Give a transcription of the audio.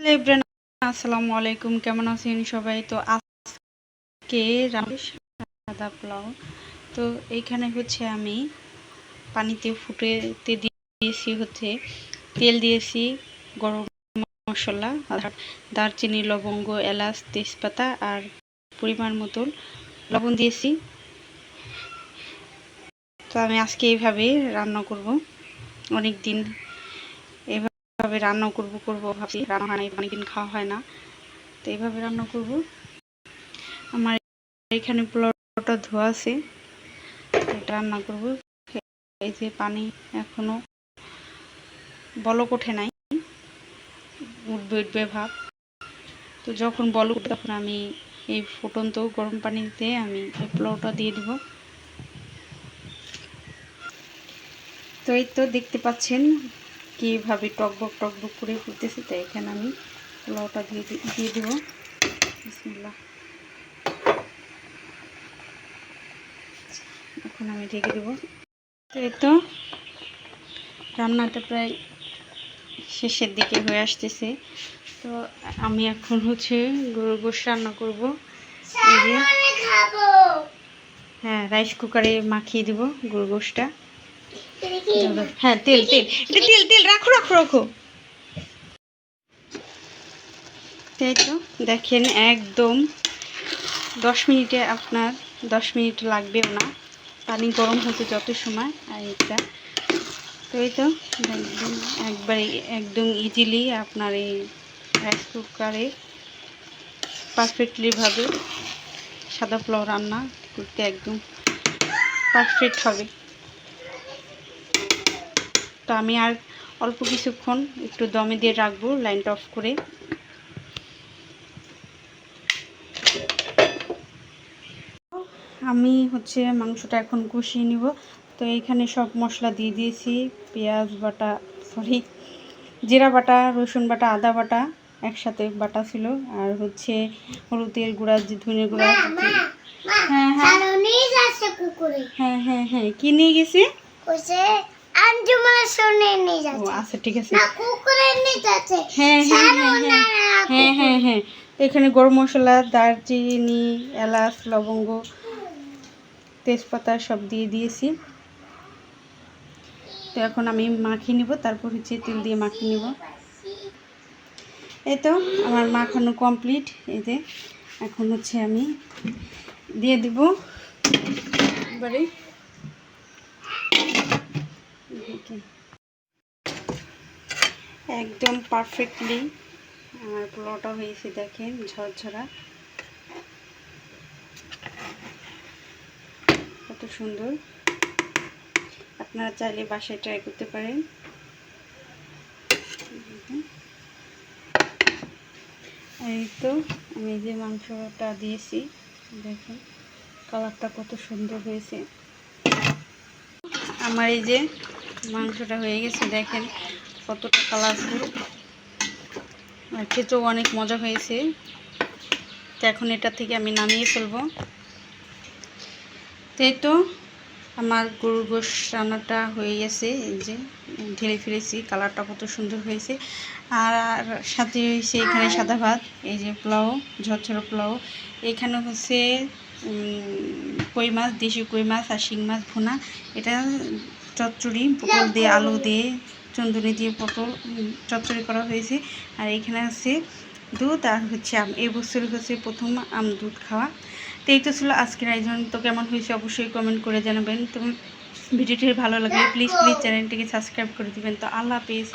Hello everyone, আসসালামু আলাইকুম। কেমন আছেন সবাই? তো আজকে সাদা পোলাও। তো এইখানে হচ্ছে আমি পানিতে ফুটেতে দিয়েছি, হচ্ছে তেল দিয়েছি, গরম মশলা, দারচিনি, লবঙ্গ, এলাচ, তেজপাতা আর পরিমাণ মতন লবণ দিয়েছি। তো আমি আজকে এইভাবে রান্না করব। অনেক দিন এইভাবে রান্না করব ভাবছি, রান্না হয় না, অনেকদিন খাওয়া হয় না, তো এইভাবে রান্না করব। আমার এখানে পোলাওটা ধোয়া আছে, এটা রান্না করব। এই যে পানি এখনো বলক ওঠে নাই, উঠবে ভাব। তো যখন বলক উঠবে তখন আমি এই ফুটন্ত গরম পানিতে আমি এই পোলাওটা দিয়ে দিব। তো এই তো দেখতে পাচ্ছেন কীভাবে টকবক করে ফুটতেছে। তো এখানে আমি পোলাওটা দিয়ে দিব। বিসমিল্লাহ। এখন আমি ঢেকে দেব। তো এই তো রান্নাটা প্রায় শেষের দিকে হয়ে আসতেছে। তো আমি এখন হচ্ছে গরুর গোশত রান্না করব। এই যে হ্যাঁ, রাইস কুকারে মাখিয়ে দেব গরুর গোশতটা। হ্যাঁ, তেল এটা তেল রাখো। তাই তো দেখেন, একদম 10 মিনিটে, আপনার 10 মিনিট লাগবেও না, পানি গরম হতে যত সময়। আর এটা তো এই তো একদম ইজিলি আপনার এই রাইস কুকারে পারফেক্টলিভাবে সাদা পোলাও রান্না করতে একদম পারফেক্ট হবে। তো আমি আর অল্প কিছুক্ষণ একটু দমে দিয়ে রাখবো, লাইনটা অফ করে। আমি হচ্ছে মাংসটা এখন কষিয়ে নিব। তো এইখানে সব মশলা দিয়ে দিয়েছি, পেঁয়াজ বাটা, জিরা বাটা, রসুন বাটা, আদা বাটা একসাথে বাটা ছিল, আর হচ্ছে হলুদের গুঁড়া, ধনের গুঁড়া। হ্যাঁ, কি নিয়ে গেছি? আচ্ছা ঠিক আছে। হ্যাঁ, এখানে গরম মশলা, দারচিনি, এলাচ, লবঙ্গ, তেজপাতা সব দিয়ে দিয়েছি। তো এখন আমি মাখিয়ে নিব, তারপর হচ্ছে তেল দিয়ে মাখিয়ে নিব। এই তো আমার মাখানো কমপ্লিট। এই যে এখন হচ্ছে আমি দিয়ে দিব এবারে। একদম পারফেক্টলি আমার পোলাওটা হয়েছে, দেখেন ঝরঝরা, কত সুন্দর। আপনারা চাইলে বাসায় ট্রাই করতে পারেন। এই তো আমি যে মাংসটা দিয়েছি, দেখেন কালারটা কত সুন্দর হয়েছে। আমার এই যে মাংসটা হয়ে গেছে, দেখেন কতটা কালারফুল, আর খেতেও অনেক মজা হয়েছে। তো এখন এটা থেকে আমি নামিয়ে ফেলবো। তাই তো আমার গরুর গোশত রান্নাটা হয়ে গেছে। এই যে ঢেলে ফেলেছি, কালারটা কত সুন্দর হয়েছে। আর সাথে হয়েছে এখানে সাদা ভাত, এই যে পোলাও, ঝরঝরা পোলাও। এখানে হচ্ছে কই মাছ, দেশি কই মাছ আর শিং মাছ ভুনা। এটা চচ্চড়ি, পটল দিয়ে, আলু দিয়ে, চন্দুরি দিয়ে পটল চচ্চড়ি করা হয়েছে। আর এখানে আছে দুধ আর হচ্ছে আম। এই বছর হচ্ছে প্রথম আম দুধ খাওয়া। তো এই তো ছিল আজকের আয়োজন। তো কেমন হয়েছে অবশ্যই কমেন্ট করে জানাবেন। তো ভিডিওটি ভালো লাগলে প্লিজ চ্যানেলটিকে সাবস্ক্রাইব করে দিবেন। তো আল্লাহ হাফেজ।